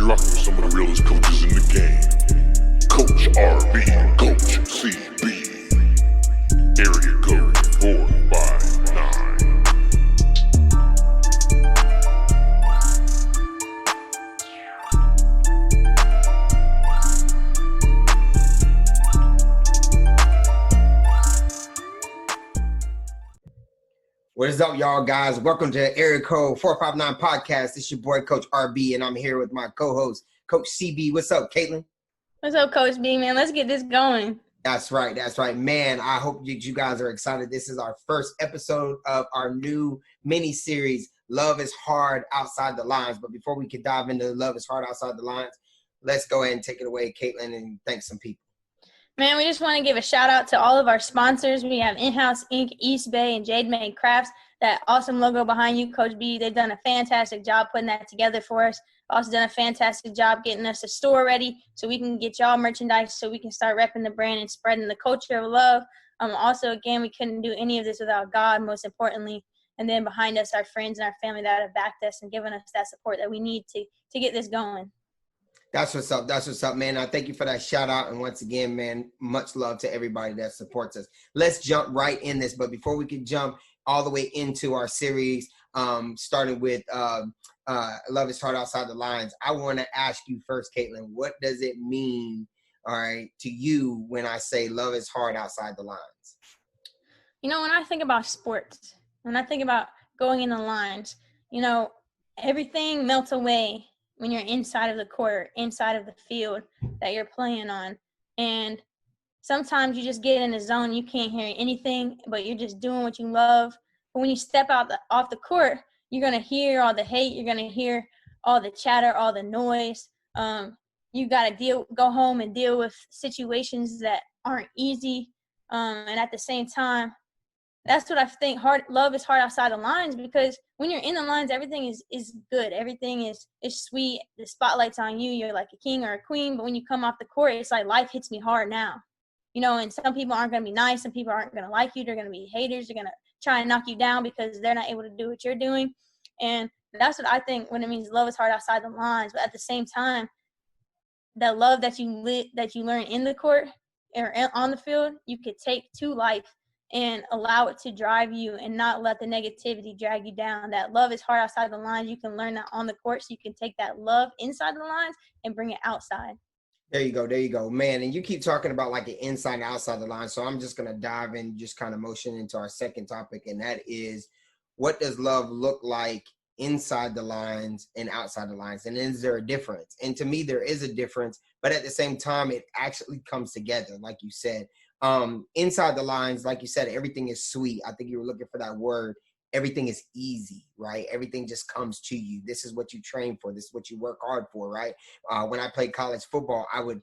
You're rocking with some of the realest coaches in the game. Coach RB and Coach CB. Area code 459. What is up, y'all guys? Welcome to Area Code 459 Podcast. It's your boy, Coach RB, and I'm here with my co-host, Coach CB. What's up, Caitlin? What's up, Coach B, man? Let's get this going. That's right. Man, I hope you guys are excited. This is our first episode of our new mini-series, Love is Hard Outside the Lines. But before we can dive into Love is Hard Outside the Lines, let's go ahead and take it away, Caitlin, and thank some people. Man, we just want to give a shout out to all of our sponsors. We have In-House Inc., East Bay, and Jade Made Crafts. That awesome logo behind you, Coach B. They've done a fantastic job putting that together for us. Also done a fantastic job getting us a store ready so we can get y'all merchandise so we can start repping the brand and spreading the culture of love. Also, again, we couldn't do any of this without God, most importantly. And then behind us, our friends and our family that have backed us and given us that support that we need to get this going. That's what's up. That's what's up, man. I thank you for that shout out. And once again, man, much love to everybody that supports us. Let's jump right in this. But before we can jump all the way into our series, starting with Love is Hard Outside the Lines, I want to ask you first, Caitlin, what does it mean, all right, to you when I say love is hard outside the lines? You know, when I think about sports, when I think about going in the lines, you know, everything melts away when you're inside of the court, inside of the field that you're playing on. And sometimes you just get in the zone, you can't hear anything, but you're just doing what you love. But when you step off the court, you're going to hear all the hate, you're going to hear all the chatter, all the noise. You got to go home and deal with situations that aren't easy. And at the same time, that's what I think. Love is hard outside the lines, because when you're in the lines, everything is good. Everything is sweet. The spotlight's on you. You're like a king or a queen. But when you come off the court, it's like life hits me hard now. You know, and some people aren't going to be nice. Some people aren't going to like you. They're going to be haters. They're going to try and knock you down because they're not able to do what you're doing. And that's what I think when it means love is hard outside the lines. But at the same time, the love that you learn in the court or on the field, you could take to life and allow it to drive you and not let the negativity drag you down. That love is hard outside the lines. You can learn that on the court, so you can take that love inside the lines and bring it outside. There you go, man. And you keep talking about like the inside and outside the line. So I'm just going to dive in, just kind of motion into our second topic. And that is, what does love look like inside the lines and outside the lines? And is there a difference? And to me, there is a difference, but at the same time, it actually comes together. Like you said, inside the lines, like you said, everything is sweet. I think you were looking for that word. Everything is easy, right? Everything just comes to you. This is what you train for. This is what you work hard for, right? When I played college football, I would,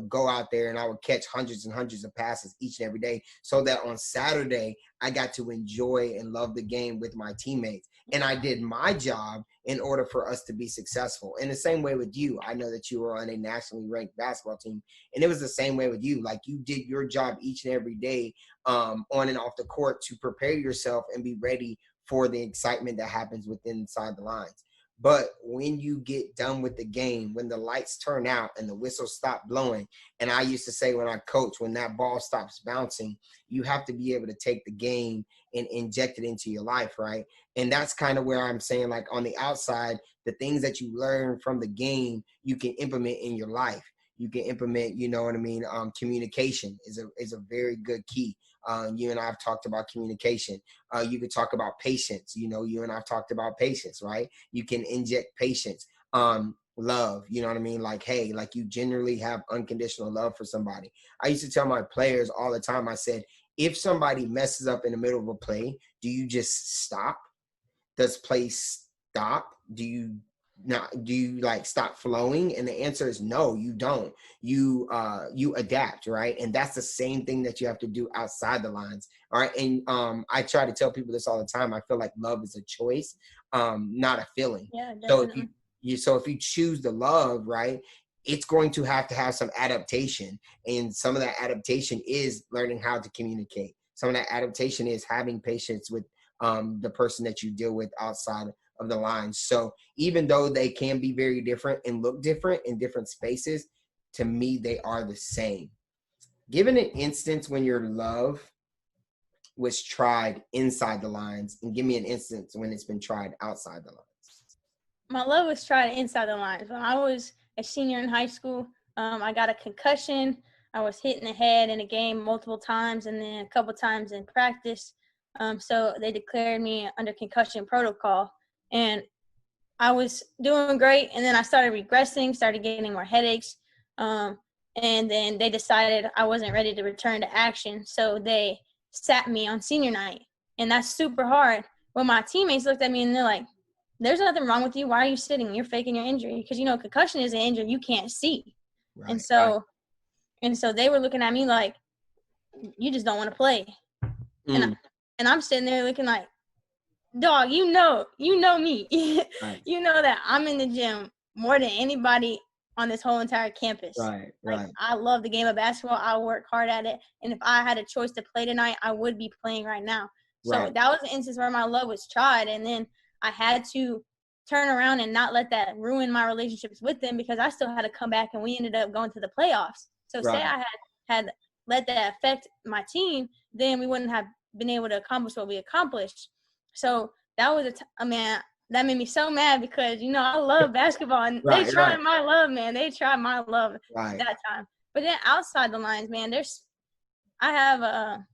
go out there and I would catch hundreds and hundreds of passes each and every day, so that on Saturday, I got to enjoy and love the game with my teammates. And I did my job in order for us to be successful. In the same way with you, I know that you were on a nationally ranked basketball team, and it was the same way with you. Like, you did your job each and every day on and off the court to prepare yourself and be ready for the excitement that happens within inside the lines. But when you get done with the game, when the lights turn out and the whistles stop blowing, and I used to say when I coach, when that ball stops bouncing, you have to be able to take the game and inject it into your life, right? And that's kind of where I'm saying, like, on the outside, the things that you learn from the game, you can implement in your life. You can implement, communication is a very good key. You and I have talked about communication. You could talk about patience. You and I have talked about patience, right? You can inject patience. Love, you know what I mean? Like, hey, like, you generally have unconditional love for somebody. I used to tell my players all the time, I said, if somebody messes up in the middle of a play, do you just stop? Does play stop? Do you stop flowing? And the answer is no, you don't. You adapt, right? And that's the same thing that you have to do outside the lines. All right. And I try to tell people this all the time. I feel like love is a choice, not a feeling. Yeah, definitely. So if you choose the love, right, it's going to have some adaptation. And some of that adaptation is learning how to communicate. Some of that adaptation is having patience with the person that you deal with outside of the lines. So even though they can be very different and look different in different spaces, to me, they are the same. Given an instance when your love was tried inside the lines, and give me an instance when it's been tried outside the lines. My love was tried inside the lines. When I was a senior in high school, I got a concussion. I was hit in the head in a game multiple times and then a couple times in practice. So they declared me under concussion protocol. And I was doing great, and then I started regressing, started getting more headaches. And then they decided I wasn't ready to return to action. So they sat me on senior night. And that's super hard. When my teammates looked at me and they're like, there's nothing wrong with you. Why are you sitting? You're faking your injury. Because, concussion is an injury you can't see. Right, and so they were looking at me like, you just don't want to play. And I'm sitting there looking like, dog, you know me. Right. You know that I'm in the gym more than anybody on this whole entire campus. Right. I love the game of basketball. I work hard at it. And if I had a choice to play tonight, I would be playing right now. So that was an instance where my love was tried. And then I had to turn around and not let that ruin my relationships with them, because I still had to come back and we ended up going to the playoffs. So say I had let that affect my team, then we wouldn't have been able to accomplish what we accomplished. So that was that made me so mad, because, I love basketball, and they tried my love, man. They tried my love that time. But then outside the lines, man, I have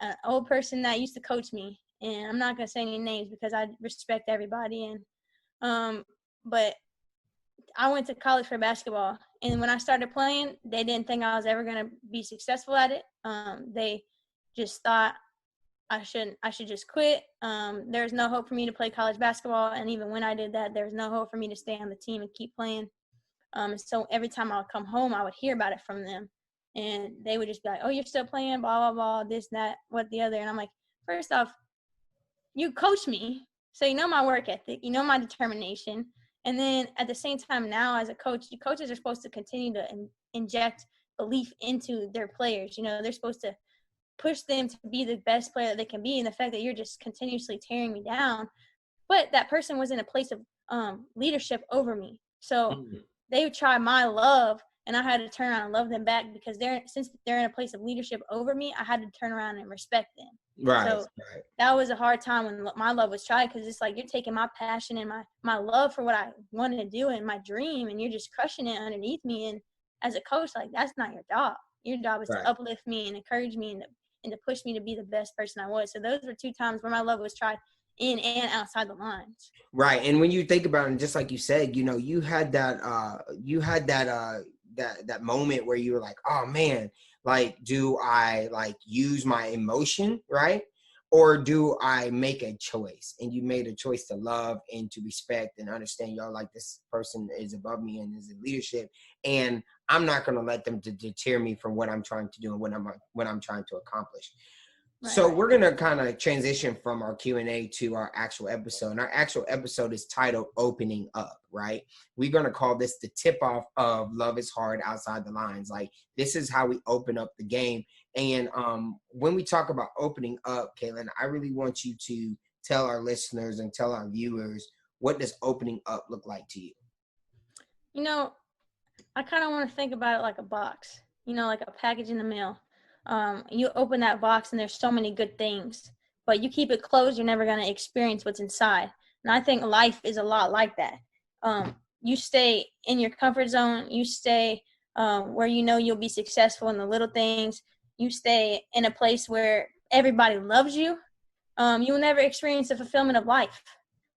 an old person that used to coach me, and I'm not going to say any names because I respect everybody. And but I went to college for basketball, and when I started playing, they didn't think I was ever going to be successful at it. They just thought I should just quit. There's no hope for me to play college basketball, and even when I did that, there's no hope for me to stay on the team and keep playing. So every time I would come home, I would hear about it from them, and they would just be like, "Oh, you're still playing, blah blah blah, this, that, what, the other." And I'm like, first off, you coach me, so you know my work ethic, you know my determination. And then at the same time, now as a coach, the coaches are supposed to continue to inject belief into their players. They're supposed to push them to be the best player that they can be. And the fact that you're just continuously tearing me down, but that person was in a place of leadership over me. So they would try my love, and I had to turn around and love them back, because since they're in a place of leadership over me, I had to turn around and respect them. So that was a hard time when my love was tried, because it's like you're taking my passion and my love for what I wanted to do and my dream, and you're just crushing it underneath me. And as a coach, like, that's not your job. Your job is to uplift me and encourage me and to push me to be the best person I was. So those were two times where my love was tried in and outside the lines. Right. And when you think about it, just like you said, you had that that moment where you were like, oh man, like, do I use my emotion, right? Or do I make a choice? And you made a choice to love and to respect and understand, like, this person is above me and is in leadership, and I'm not going to let them to deter me from what I'm trying to do and what I'm trying to accomplish. So we're going to kind of transition from our Q&A to our actual episode. And our actual episode is titled Opening Up, right? We're going to call this the tip-off of Love is Hard Outside the Lines. Like, this is how we open up the game. And when we talk about opening up, Caitlin, I really want you to tell our listeners and tell our viewers, what does opening up look like to you? I kind of want to think about it like a box, like a package in the mail. You open that box and there's so many good things, but you keep it closed, you're never going to experience what's inside. And I think life is a lot like that. You stay in your comfort zone. You stay where you'll be successful in the little things. You stay in a place where everybody loves you. You will never experience the fulfillment of life.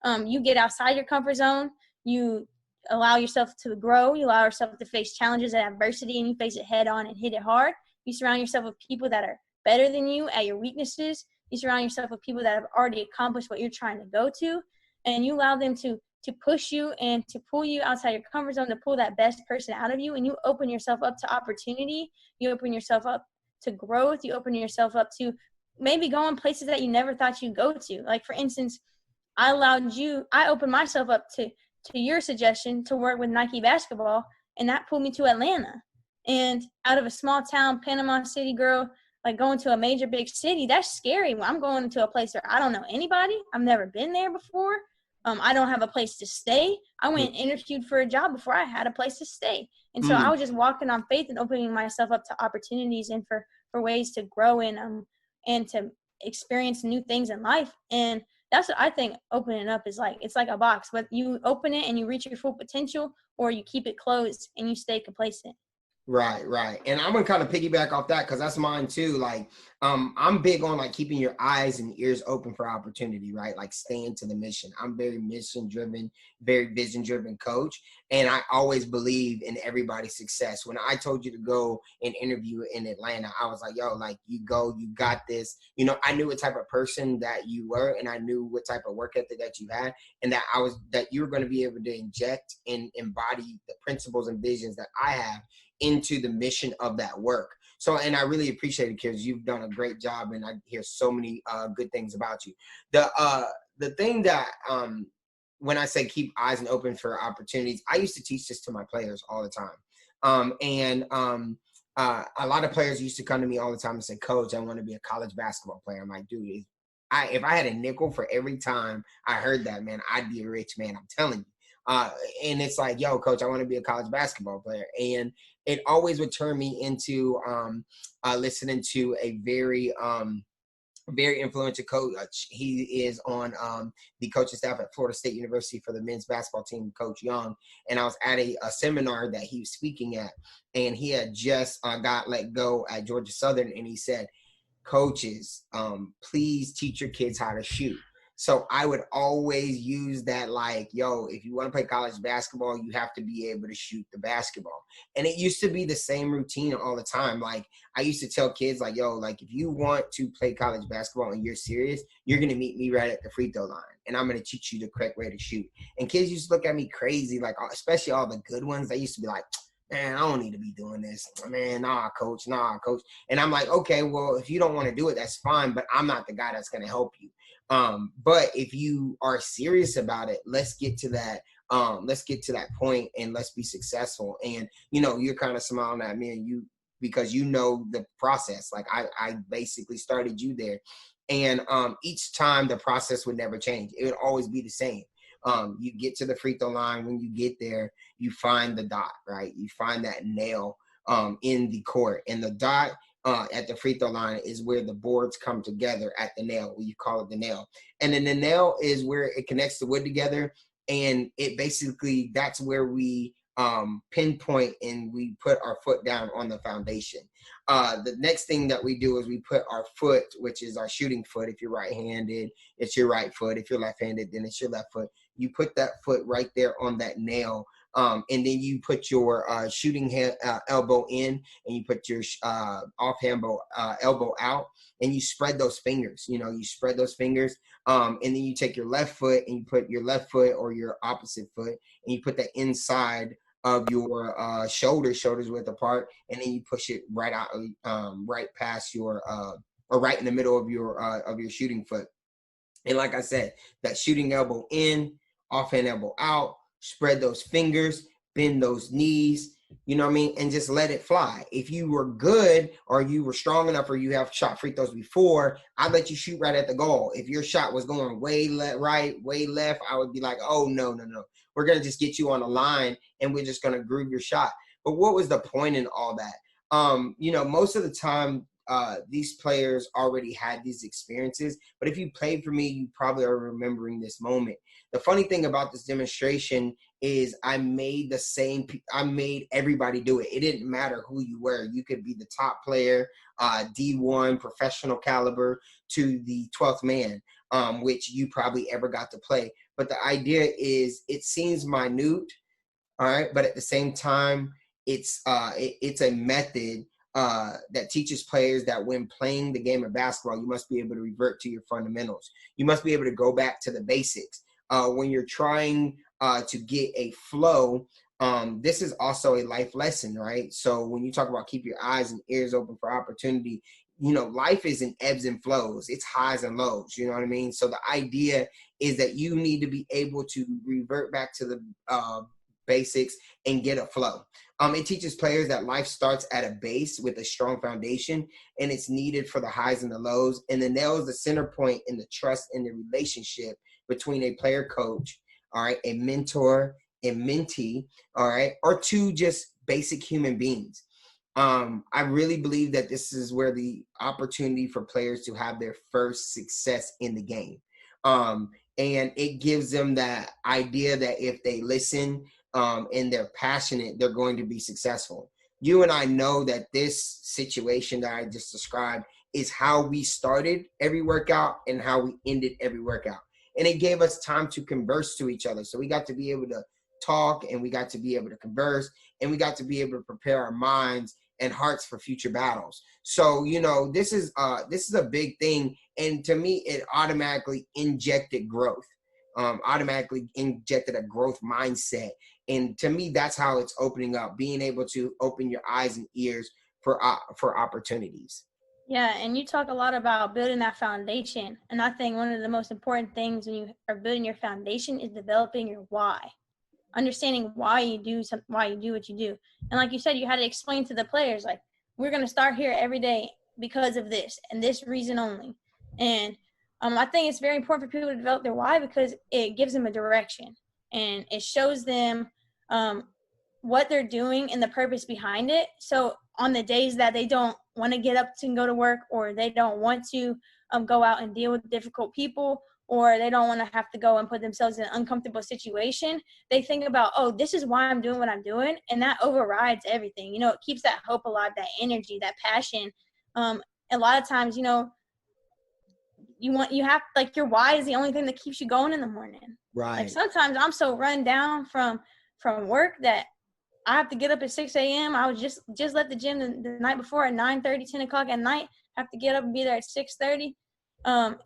You get outside your comfort zone. You allow yourself to grow. You allow yourself to face challenges and adversity, and you face it head on and hit it hard. You surround yourself with people that are better than you at your weaknesses. You surround yourself with people that have already accomplished what you're trying to go to, and you allow them to push you and to pull you outside your comfort zone, to pull that best person out of you, and you open yourself up to opportunity. You open yourself up to growth. You open yourself up to maybe going places that you never thought you'd go to. Like, for instance, I opened myself up to your suggestion to work with Nike basketball, and that pulled me to Atlanta. And out of a small town, Panama City girl, like going to a major big city, that's scary. When I'm going to a place where I don't know anybody, I've never been there before. I don't have a place to stay. I went and interviewed for a job before I had a place to stay. And so I was just walking on faith and opening myself up to opportunities and for ways to grow and to experience new things in life. And that's what I think opening up is like. It's like a box, but you open it and you reach your full potential, or you keep it closed and you stay complacent. Right, right. And I'm gonna kind of piggyback off that because that's mine too. Like, I'm big on like keeping your eyes and ears open for opportunity, right? Like staying to the mission. I'm very mission driven, very vision driven coach. And I always believe in everybody's success. When I told you to go and interview in Atlanta, I was like, yo, like you go, you got this. You know, I knew what type of person that you were, and I knew what type of work ethic that you had, and that you were going to be able to inject and embody the principles and visions that I have into the mission of that work. So, and I really appreciate it because you've done a great job, and I hear so many good things about you. The thing that when I say keep eyes and open for opportunities, I used to teach this to my players all the time. A lot of players used to come to me all the time and say, Coach, I want to be a college basketball player. I'm like, dude, if I had a nickel for every time I heard that, man, I'd be a rich man. I'm telling you. And it's like, yo, Coach, I want to be a college basketball player. And it always would turn me into listening to a very influential coach. He is on the coaching staff at Florida State University for the men's basketball team, Coach Young. And I was at a seminar that he was speaking at, and he had just got let go at Georgia Southern. And he said, coaches, please teach your kids how to shoot. So I would always use that, like, yo, if you want to play college basketball, you have to be able to shoot the basketball. And it used to be the same routine all the time. Like, I used to tell kids, like, yo, like, if you want to play college basketball and you're serious, you're going to meet me right at the free throw line, and I'm going to teach you the correct way to shoot. And kids used to look at me crazy, like, especially all the good ones. They used to be like, man, I don't need to be doing this. Man, nah, coach. And I'm like, okay, well, if you don't want to do it, that's fine, but I'm not the guy that's going to help you. But if you are serious about it, let's get to that point and let's be successful. And, you know, you're kind of smiling at me and because you know the process. Like I basically started you there. And each time the process would never change. It would always be the same. You get to the free throw line. When you get there, you find the dot, right? You find that nail in the court, and the dot at the free throw line is where the boards come together at the nail. You call it the nail. And then the nail is where it connects the wood together. And it basically, that's where we pinpoint and we put our foot down on the foundation. The next thing that we do is we put our foot, which is our shooting foot. If you're right-handed, it's your right foot. If you're left-handed, then it's your left foot. You put that foot right there on that nail. And then you put your shooting elbow in, and you put your offhand elbow out, and you spread those fingers. You know, you spread those fingers, and then you take your left foot and you put your left foot or your opposite foot, and you put that inside of your shoulders width apart, and then you push it right out, right past your or right in the middle of your shooting foot. And like I said, that shooting elbow in, offhand elbow out. Spread those fingers, bend those knees, you know what I mean? And just let it fly. If you were good or you were strong enough or you have shot free throws before, I'd let you shoot right at the goal. If your shot was going way right, way left, I would be like, oh, no. We're going to just get you on the line and we're just going to groove your shot. But what was the point in all that? You know, most of the time, these players already had these experiences. But if you played for me, you probably are remembering this moment. The funny thing about this demonstration is I made everybody do it. It didn't matter who you were. You could be the top player, D1, professional caliber, to the 12th man, which you probably ever got to play. But the idea is it seems minute, all right? But at the same time, it's a method that teaches players that when playing the game of basketball, you must be able to revert to your fundamentals. You must be able to go back to the basics. When you're trying to get a flow, this is also a life lesson, right? So when you talk about keep your eyes and ears open for opportunity, you know, life is in ebbs and flows. It's highs and lows, you know what I mean? So the idea is that you need to be able to revert back to the basics and get a flow. It teaches players that life starts at a base with a strong foundation, and it's needed for the highs and the lows. And the nail is the center point in the trust and the relationship between a player coach, all right, a mentor, a mentee, all right, or two just basic human beings. I really believe that this is where the opportunity for players to have their first success in the game. And it gives them that idea that if they listen and they're passionate, they're going to be successful. You and I know that this situation that I just described is how we started every workout and how we ended every workout. And it gave us time to converse to each other. So we got to be able to talk, and we got to be able to converse, and we got to be able to prepare our minds and hearts for future battles. So, this is a big thing. And to me, it automatically injected growth, automatically injected a growth mindset. And to me, that's how it's opening up, being able to open your eyes and ears for opportunities. Yeah, and you talk a lot about building that foundation. And I think one of the most important things when you are building your foundation is developing your why. Understanding why you do what you do. And like you said, you had to explain to the players, like, we're going to start here every day because of this and this reason only. And I think it's very important for people to develop their why, because it gives them a direction and it shows them what they're doing and the purpose behind it. So on the days that they don't want to get up and go to work, or they don't want to go out and deal with difficult people, or they don't want to have to go and put themselves in an uncomfortable situation, they think about, oh, this is why I'm doing what I'm doing. And that overrides everything. It keeps that hope alive, that energy, that passion. A lot of times, you have, like, your why is the only thing that keeps you going in the morning. Right. Like, sometimes I'm so run down from work that I have to get up at 6 a.m. I would just left the gym the night before at 9:30, 10 o'clock at night. Have to get up and be there at 6:30.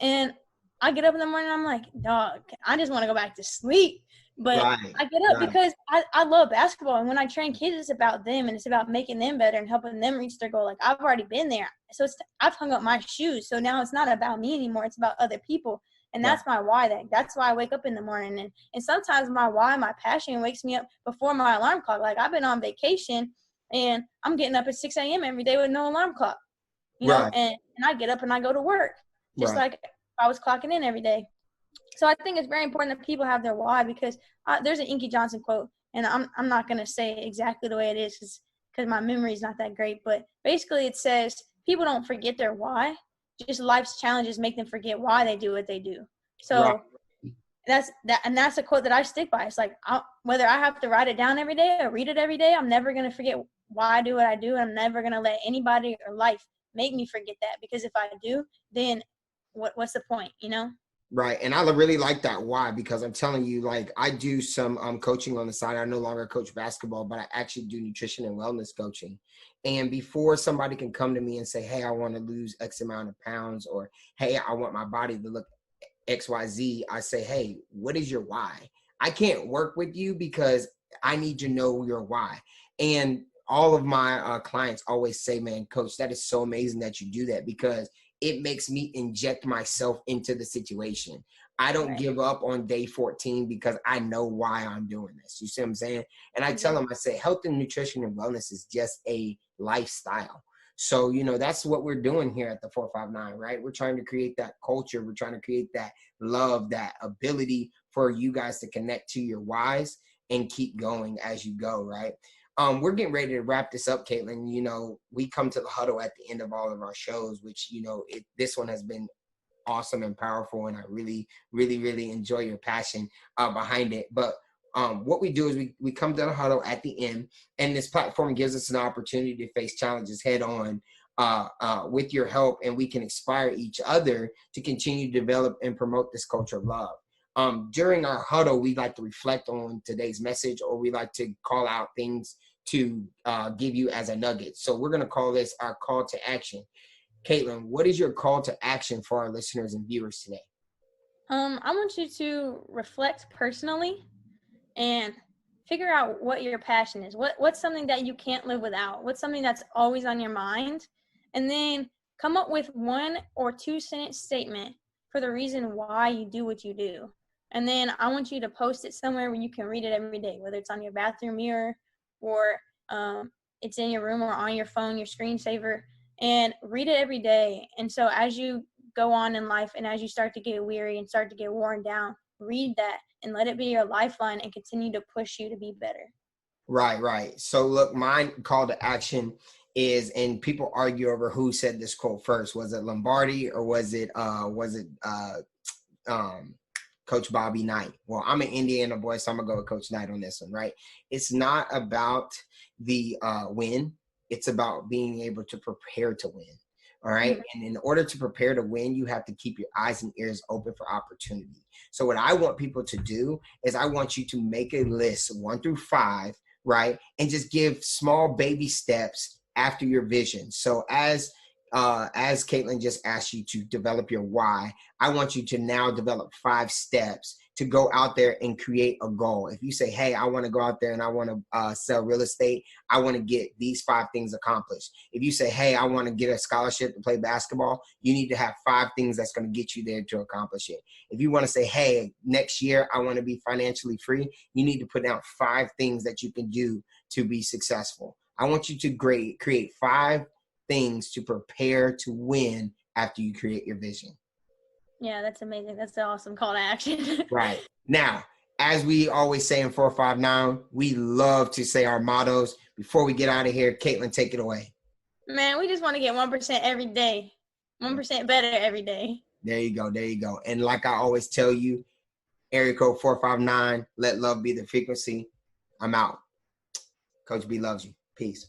And I get up in the morning, I'm like, dog, I just want to go back to sleep. But Right. I get up because I love basketball. And when I train kids, it's about them, and it's about making them better and helping them reach their goal. Like, I've already been there. So I've hung up my shoes. So now it's not about me anymore. It's about other people. And that's my why. That's why I wake up in the morning. And sometimes my why, my passion, wakes me up before my alarm clock. Like, I've been on vacation, and I'm getting up at 6 a.m. every day with no alarm clock. And I get up and I go to work. Just like I was clocking in every day. So I think it's very important that people have their why, because there's an Inky Johnson quote, and I'm not going to say exactly the way it is because my memory is not that great. But basically it says people don't forget their why. Just life's challenges make them forget why they do what they do. So that's a quote that I stick by. It's like, whether I have to write it down every day or read it every day, I'm never going to forget why I do what I do. And I'm never going to let anybody or life make me forget that, because if I do, then what's the point, Right. And I really like that why, because I'm telling you, like, I do some coaching on the side. I no longer coach basketball, but I actually do nutrition and wellness coaching. And before somebody can come to me and say, hey, I want to lose X amount of pounds, or hey, I want my body to look XYZ, I say, hey, what is your why? I can't work with you because I need to know your why. And all of my clients always say, man, coach, that is so amazing that you do that, because it makes me inject myself into the situation. I don't give up on day 14 because I know why I'm doing this. You see what I'm saying? And I tell them, I say, health and nutrition and wellness is just a lifestyle. So, that's what we're doing here at the 459, right? We're trying to create that culture. We're trying to create that love, that ability for you guys to connect to your whys and keep going as you go, right? We're getting ready to wrap this up, Caitlin. We come to the huddle at the end of all of our shows, which, this one has been awesome and powerful. And I really, really, really enjoy your passion behind it. But what we do is we come to the huddle at the end, and this platform gives us an opportunity to face challenges head on with your help, and we can inspire each other to continue to develop and promote this culture of love. During our huddle, we like to reflect on today's message, or we like to call out things to give you as a nugget. So we're going to call this our call to action. Caitlin, what is your call to action for our listeners and viewers today? I want you to reflect personally and figure out what your passion is. What's something that you can't live without? What's something that's always on your mind? And then come up with 1 or 2 sentence statement for the reason why you do what you do. And then I want you to post it somewhere where you can read it every day, whether it's on your bathroom mirror or It's in your room or on your phone, your screensaver, and read it every day. And so as you go on in life and as you start to get weary and start to get worn down, read that and let it be your lifeline and continue to push you to be better. Right. So look, my call to action is, and people argue over who said this quote first. Was it Lombardi or was it Coach Bobby Knight? Well, I'm an Indiana boy, so I'm gonna go with Coach Knight on this one, right? It's not about the win. It's about being able to prepare to win. All right. Mm-hmm. And in order to prepare to win, you have to keep your eyes and ears open for opportunity. So what I want people to do is I want you to make a list 1 through 5, right? And just give small baby steps after your vision. So as Caitlin just asked you to develop your why, I want you to now develop 5 steps to go out there and create a goal. If you say, hey, I want to go out there and I want to sell real estate, I want to get these 5 things accomplished. If you say, hey, I want to get a scholarship to play basketball, you need to have 5 things that's going to get you there to accomplish it. If you want to say, hey, next year I want to be financially free, you need to put down 5 things that you can do to be successful. I want you to create 5 things to prepare to win after you create your vision. Yeah, that's amazing. That's an awesome call to action. Right. Now, as we always say in 459, we love to say our mottos. Before we get out of here, Caitlin, take it away. Man, we just want to get 1% every day. 1% better every day. There you go. And like I always tell you, area code 459, let love be the frequency. I'm out. Coach B loves you. Peace.